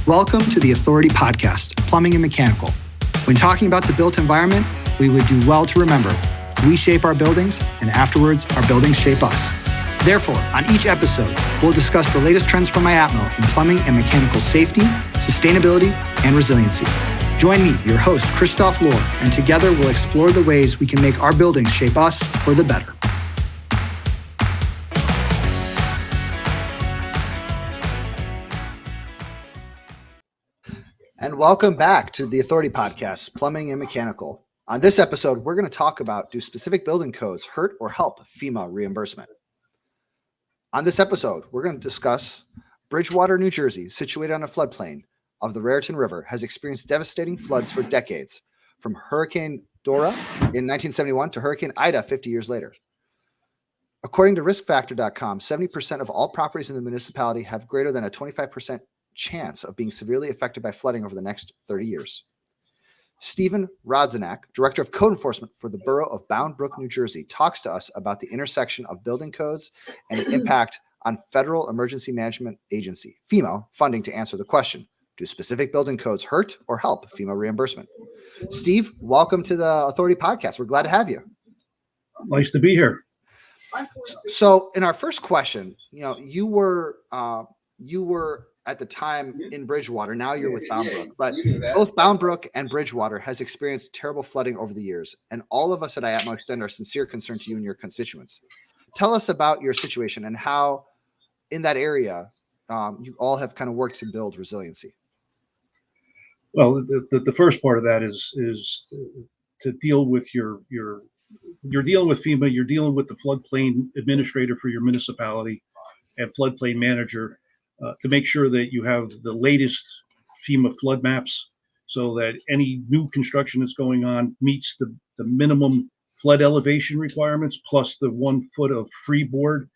Welcome to the Authority Podcast, Plumbing and Mechanical. When talking about the built environment, we would do well to remember, we shape our buildings, and afterwards, our buildings shape us. Therefore, on each episode, we'll discuss the latest trends from IAPMO in plumbing and mechanical safety, sustainability, and resiliency. Join me, your host, Christoph Lohr, and together we'll explore the ways we can make our buildings shape us for the better. And welcome back to the Authority Podcast, Plumbing and Mechanical. On this episode, we're going to talk about, do specific building codes hurt or help FEMA reimbursement? On this episode, we're going to discuss Bridgewater, New Jersey, situated on a floodplain of the Raritan River, has experienced devastating floods for decades, from Hurricane Dora in 1971 to Hurricane Ida 50 years later. According to Riskfactor.com, 70% of all properties in the municipality have greater than a 25% chance of being severely affected by flooding over the next 30 years. Steven Rodzinak, Director of Code Enforcement for the borough of Bound Brook, New Jersey, talks to us about the intersection of building codes and the impact on Federal Emergency Management Agency, FEMA, funding to answer the question, do specific building codes hurt or help FEMA reimbursement? Steve, welcome to the Authority Podcast. We're glad to have you. Nice to be here. So in our first question, you were at the time in Bridgewater. Now you're with Bound Brook, but both Bound Brook and Bridgewater has experienced terrible flooding over the years. And all of us at IAPMO extend our sincere concern to you and your constituents. Tell us about your situation and how in that area, you all have kind of worked to build resiliency. Well, the first part of that is to deal with you're dealing with FEMA, you're dealing with the floodplain administrator for your municipality and floodplain manager, to make sure that you have the latest FEMA flood maps so that any new construction that's going on meets the minimum flood elevation requirements plus the 1 foot of freeboard,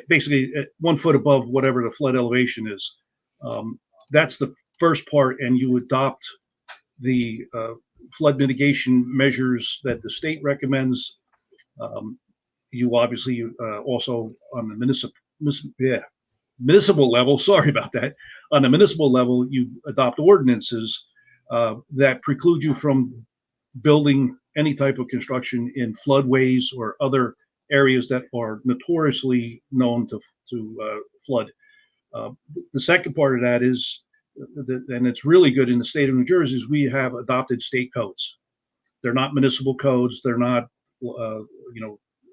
basically 1 foot above whatever the flood elevation is. That's the first part, and you adopt the flood mitigation measures that the state recommends. You obviously also on the municipal level, sorry about that. On the municipal level, you adopt ordinances that preclude you from building any type of construction in floodways or other areas that are notoriously known to flood. The second part of that is, and it's really good in the state of New Jersey, is we have adopted state codes. They're not municipal codes. They're not,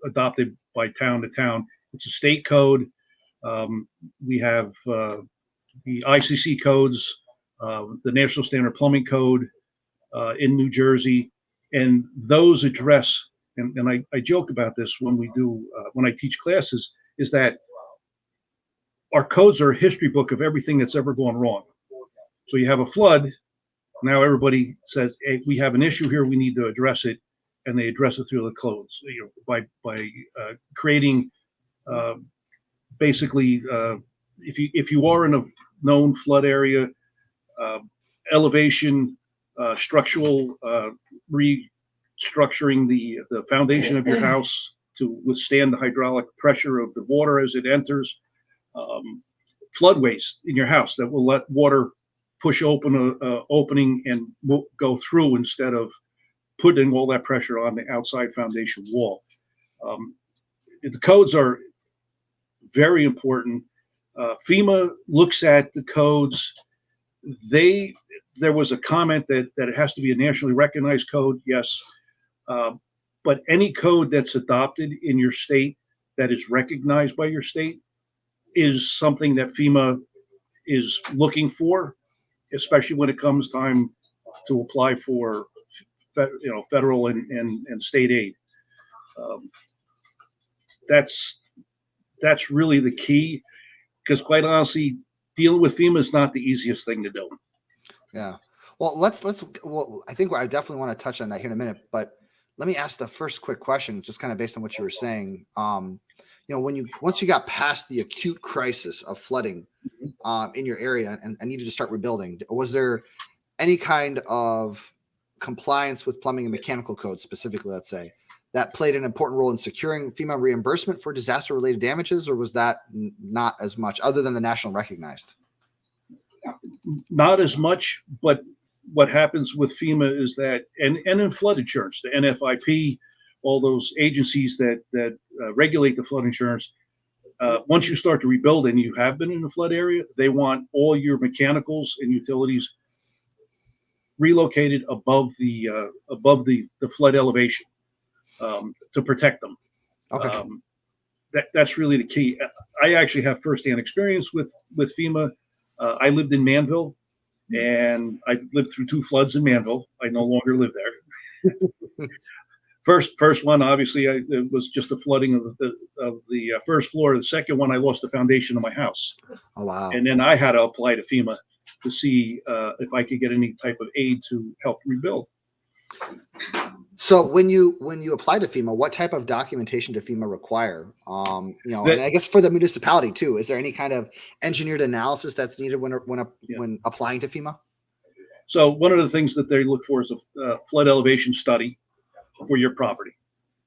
adopted by town to town. It's a state code. We have the ICC codes, the National Standard Plumbing Code in New Jersey, and those address, and I joke about this when I teach classes, is that our codes are a history book of everything that's ever gone wrong. So you have a flood, now everybody says, hey, we have an issue here, we need to address it, and they address it through the codes, by creating basically, if you are in a known flood area, elevation, structural restructuring the foundation of your house to withstand the hydraulic pressure of the water as it enters, floodways in your house that will let water push open a opening and go through instead of putting all that pressure on the outside foundation wall. The codes are very important. FEMA looks at the codes. There was a comment that it has to be a nationally recognized code. Yes. But any code that's adopted in your state that is recognized by your state is something that FEMA is looking for, especially when it comes time to apply for federal and state aid. That's really the key, because quite honestly, dealing with FEMA is not the easiest thing to do. Yeah. Well, I think I definitely want to touch on that here in a minute, but let me ask the first quick question, just kind of based on what you were saying. Once you got past the acute crisis of flooding in your area and needed to start rebuilding, was there any kind of compliance with plumbing and mechanical codes specifically, let's say, that played an important role in securing FEMA reimbursement for disaster-related damages, or was that not as much, other than the national recognized? Not as much, but what happens with FEMA is that, and in flood insurance, the NFIP, all those agencies that regulate the flood insurance, once you start to rebuild and you have been in a flood area, they want all your mechanicals and utilities relocated above the flood elevation to protect them. Okay. That's really the key. I actually have firsthand experience with FEMA. I lived in Manville, and I lived through 2 floods in Manville. I no longer live there. First one, obviously, it was just a flooding of the first floor. The second one, I lost the foundation of my house. Oh, wow. And then I had to apply to FEMA to see if I could get any type of aid to help rebuild. So when you apply to FEMA, what type of documentation does FEMA require? And I guess for the municipality too, is there any kind of engineered analysis that's needed when applying to FEMA? So one of the things that they look for is a flood elevation study for your property.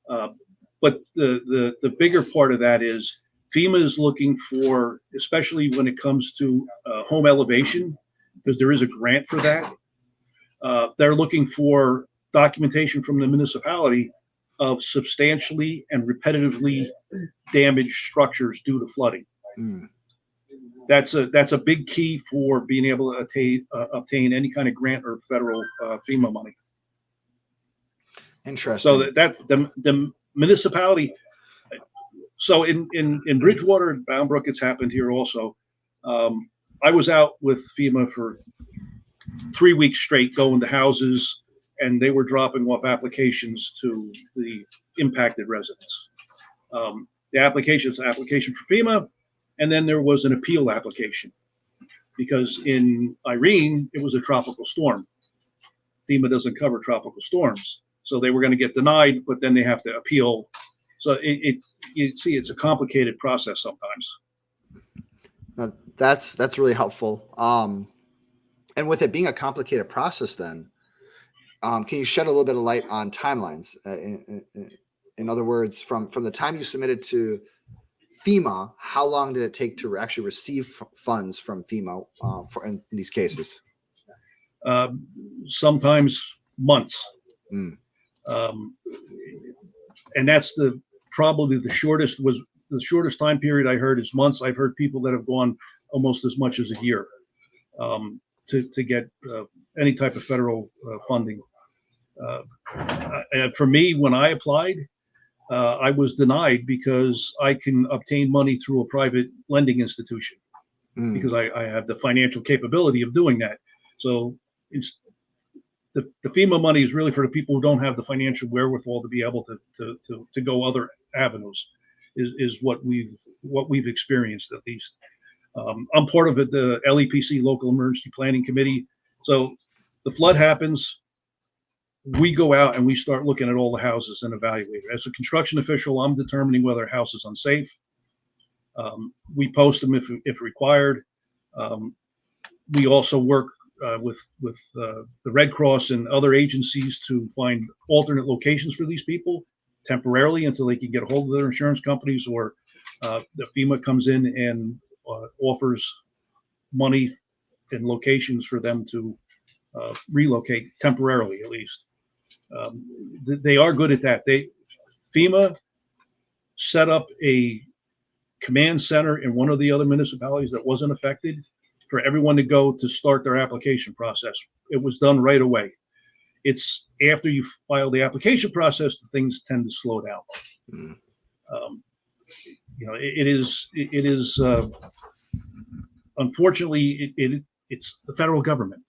But the bigger part of that is FEMA is looking for, especially when it comes to home elevation, because there is a grant for that. They're looking for documentation from the municipality of substantially and repetitively damaged structures due to flooding. Mm. That's a big key for being able to obtain any kind of grant or federal FEMA money. Interesting. So that's the municipality. So in Bridgewater and Bound Brook, it's happened here also. I was out with FEMA for 3 weeks straight, going to houses, and they were dropping off applications to the impacted residents. The application is an application for FEMA, and then there was an appeal application because in Irene, it was a tropical storm. FEMA doesn't cover tropical storms. So they were going to get denied, but then they have to appeal. So you see, it's a complicated process sometimes. That's really helpful. And with it being a complicated process, then, can you shed a little bit of light on timelines? In other words, from the time you submitted to FEMA, how long did it take to actually receive funds from FEMA for in these cases? Sometimes months. Mm. And that's probably the shortest time period I heard is months. I've heard people that have gone almost as much as a year to get any type of federal funding. And for me, when I applied, I was denied because I can obtain money through a private lending institution because I have the financial capability of doing that. So it's the FEMA money is really for the people who don't have the financial wherewithal to be able to go other avenues. Is what we've experienced, at least. I'm part of it, the LEPC, Local Emergency Planning Committee. So the flood happens, we go out and we start looking at all the houses and evaluate it. As a construction official, I'm determining whether a house is unsafe. We post them if required. We also work with the Red Cross and other agencies to find alternate locations for these people temporarily until they can get a hold of their insurance companies, or the FEMA comes in and offers money and locations for them to relocate temporarily, at least. They are good at that. FEMA set up a command center in one of the other municipalities that wasn't affected for everyone to go to start their application process. It was done right away. It's after you file the application process that things tend to slow down. Mm. It is unfortunately it's the federal government,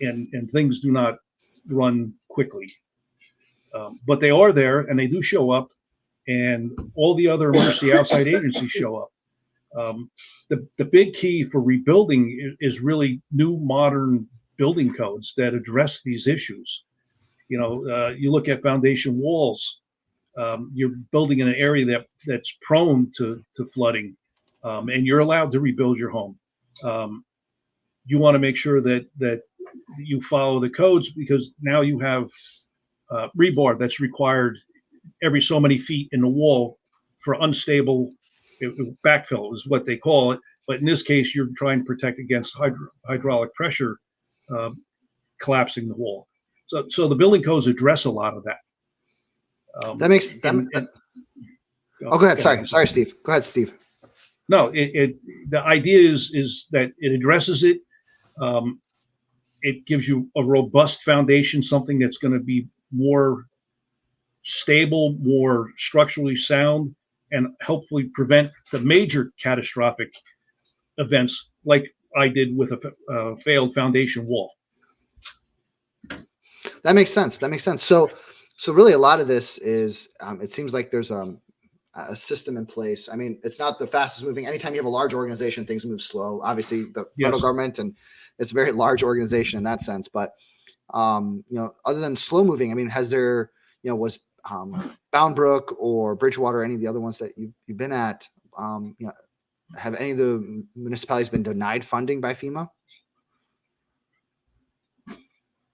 and things do not run quickly. But they are there and they do show up, and all the other emergency outside agencies show up. The big key for rebuilding is really new modern building codes that address these issues. You look at foundation walls, you're building in an area that's prone to flooding, and you're allowed to rebuild your home. You want to make sure that you follow the codes, because now you have rebar that's required every so many feet in the wall for unstable backfill is what they call it. But in this case, you're trying to protect against hydraulic pressure collapsing the wall. So the building codes address a lot of that. That makes that. Oh, go ahead. Sorry, Steve. Go ahead, Steve. No, the idea is that it addresses it. It gives you a robust foundation, something that's going to be more stable, more structurally sound, and hopefully prevent the major catastrophic events like I did with a failed foundation wall. That makes sense. So really, a lot of this is it seems like there's a system in place. I mean, it's not the fastest moving. Anytime you have a large organization, things move slow. Obviously, the federal government, and it's a very large organization in that sense. But other than slow moving, I mean, has there was Bound Brook or Bridgewater, any of the other ones that you've been at, have any of the municipalities been denied funding by FEMA?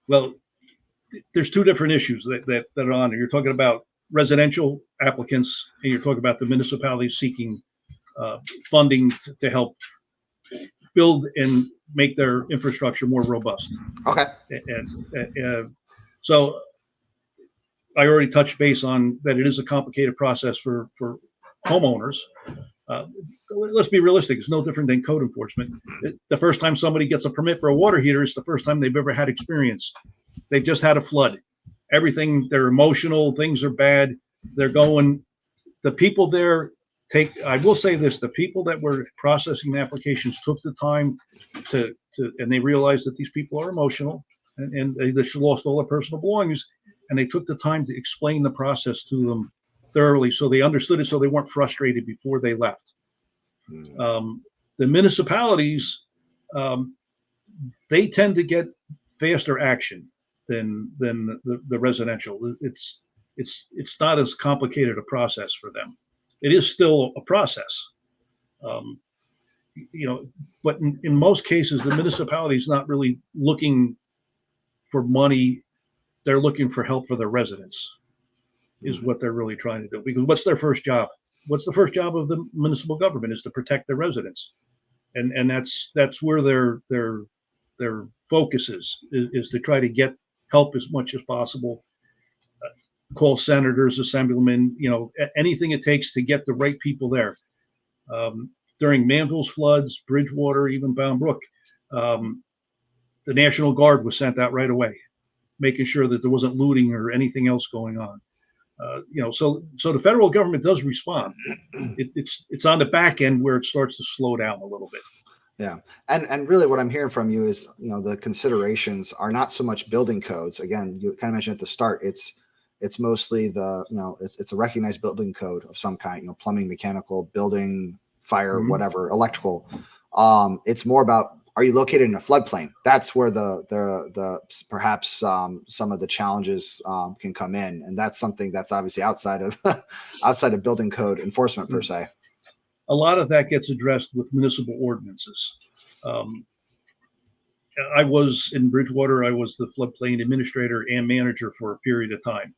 Well, there's two different issues that are on there. You're talking about residential applicants, and you're talking about the municipalities seeking funding to help build and make their infrastructure more robust. Okay. And so I already touched base on that. It is a complicated process for homeowners. Let's be realistic. It's no different than code enforcement. The first time somebody gets a permit for a water heater is the first time they've ever had experience. They've just had a flood. Everything, they're emotional. Things are bad. They're going. The people there I will say this: the people that were processing the applications took the time and they realized that these people are emotional and they just lost all their personal belongings, and they took the time to explain the process to them thoroughly so they understood it, so they weren't frustrated before they left. The municipalities, they tend to get faster action than the residential. It's not as complicated a process for them. It is still a process, but in most cases, the municipality is not really looking for money. They're looking for help for their residents, is what they're really trying to do. Because what's their first job? What's the first job of the municipal government? Is to protect their residents, and that's where their focus is to try to get help as much as possible. Call senators, assemblymen, anything it takes to get the right people there. During Manville's floods, Bridgewater, even Bound Brook, the National Guard was sent out right away, making sure that there wasn't looting or anything else going on. So the federal government does respond. It's on the back end where it starts to slow down a little bit. Yeah. And really what I'm hearing from you is, the considerations are not so much building codes. Again, you kind of mentioned at the start, it's mostly it's a recognized building code of some kind, plumbing, mechanical, building, fire, whatever, electrical. It's more about, are you located in a floodplain? That's where the perhaps some of the challenges can come in, and that's something that's obviously outside of building code enforcement per se. A lot of that gets addressed with municipal ordinances. I was in Bridgewater. I was the floodplain administrator and manager for a period of time.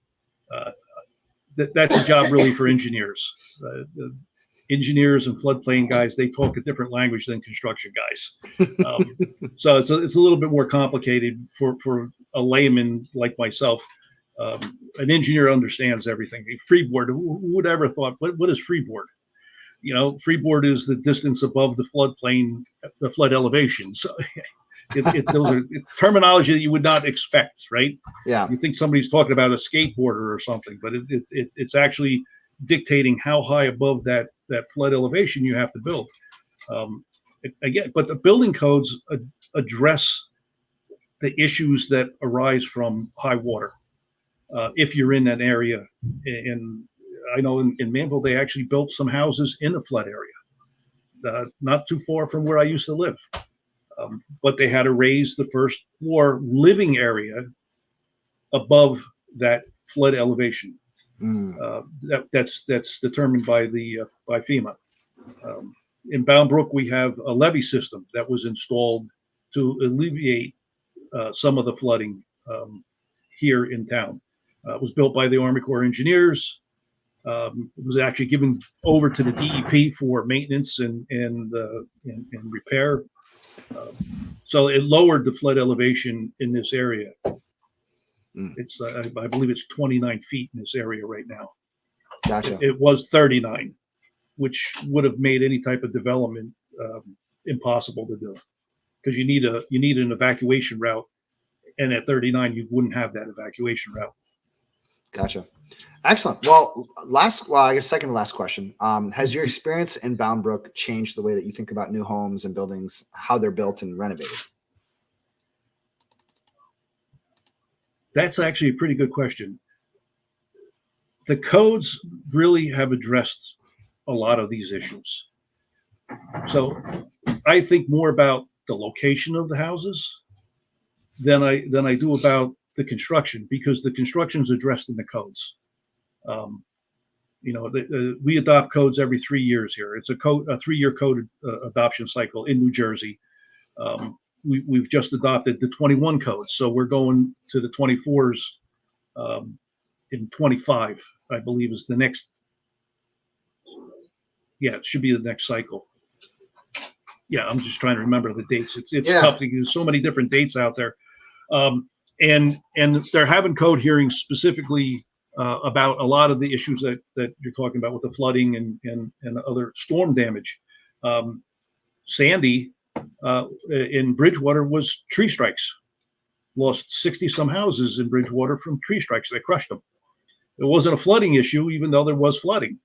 That's a job really for engineers. The engineers and floodplain guys, they talk a different language than construction guys. So it's a little bit more complicated for a layman like myself. An engineer understands everything. Freeboard, who would ever thought, what is freeboard? Freeboard is the distance above the floodplain, the flood elevation. So those are terminology that you would not expect, right? Yeah. You think somebody's talking about a skateboarder or something, but it's actually dictating how high above that flood elevation you have to build. Again, but the building codes address the issues that arise from high water. If you're in that area, and I know in Manville, they actually built some houses in a flood area, not too far from where I used to live. But they had to raise the first floor living area above that flood elevation. That's determined by FEMA. In Bound Brook, we have a levee system that was installed to alleviate some of the flooding here in town. It was built by the Army Corps of Engineers. It was actually given over to the DEP for maintenance and repair. So it lowered the flood elevation in this area. It's I believe it's 29 feet in this area right now. Gotcha. It was 39, which would have made any type of development impossible to do, because you need an evacuation route, and at 39 you wouldn't have that evacuation route. Gotcha. Excellent. Well, I guess second to last question. Has your experience in Bound Brook changed the way that you think about new homes and buildings, how they're built and renovated? That's actually a pretty good question. The codes really have addressed a lot of these issues. So I think more about the location of the houses than I do about the construction, because the construction is addressed in the codes. We adopt codes every 3 years here. It's a 3-year code adoption cycle in New Jersey. We've just adopted the 21 codes, so we're going to the 24s in 25, I believe, is the next. Yeah, it should be the next cycle. Yeah, I'm just trying to remember the dates. It's tough because there's so many different dates out there. And they're having code hearings specifically about a lot of the issues that you're talking about with the flooding and other storm damage. Sandy in Bridgewater was tree strikes. Lost 60 some houses in Bridgewater from tree strikes. They crushed them. It wasn't a flooding issue, even though there was flooding.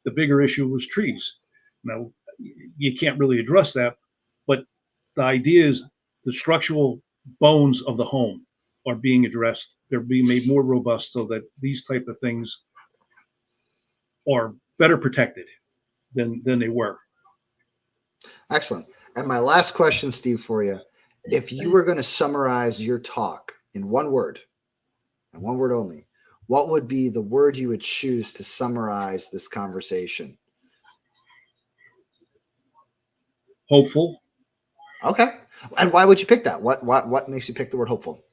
The bigger issue was trees. Now, you can't really address that, but the idea is the structural bones of the home are being addressed. They're being made more robust so that these type of things are better protected than they were. Excellent. And my last question, Steve, for you, if you were going to summarize your talk in one word, and one word only, what would be the word you would choose to summarize this conversation? Hopeful. Okay. And why would you pick that? What makes you pick the word hopeful?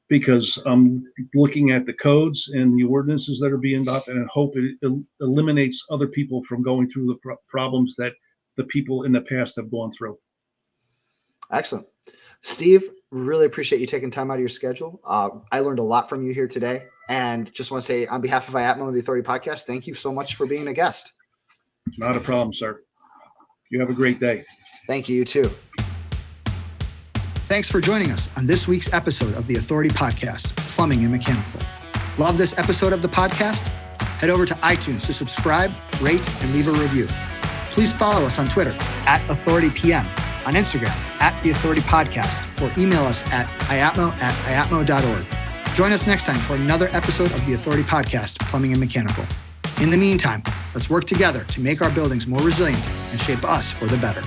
Because I'm looking at the codes and the ordinances that are being adopted, and hope it eliminates other people from going through the problems that the people in the past have gone through. Excellent. Steve, really appreciate you taking time out of your schedule. I learned a lot from you here today, and just want to say on behalf of IAPMO and the Authority Podcast, thank you so much for being a guest. Not a problem, sir. You have a great day. Thank you, you too. Thanks for joining us on this week's episode of the Authority Podcast, Plumbing and Mechanical. Love this episode of the podcast? Head over to iTunes to subscribe, rate, and leave a review. Please follow us on Twitter @AuthorityPM, on Instagram @TheAuthorityPodcast, or email us at iapmo@iapmo.org. Join us next time for another episode of the Authority Podcast, Plumbing and Mechanical. In the meantime, let's work together to make our buildings more resilient and shape us for the better.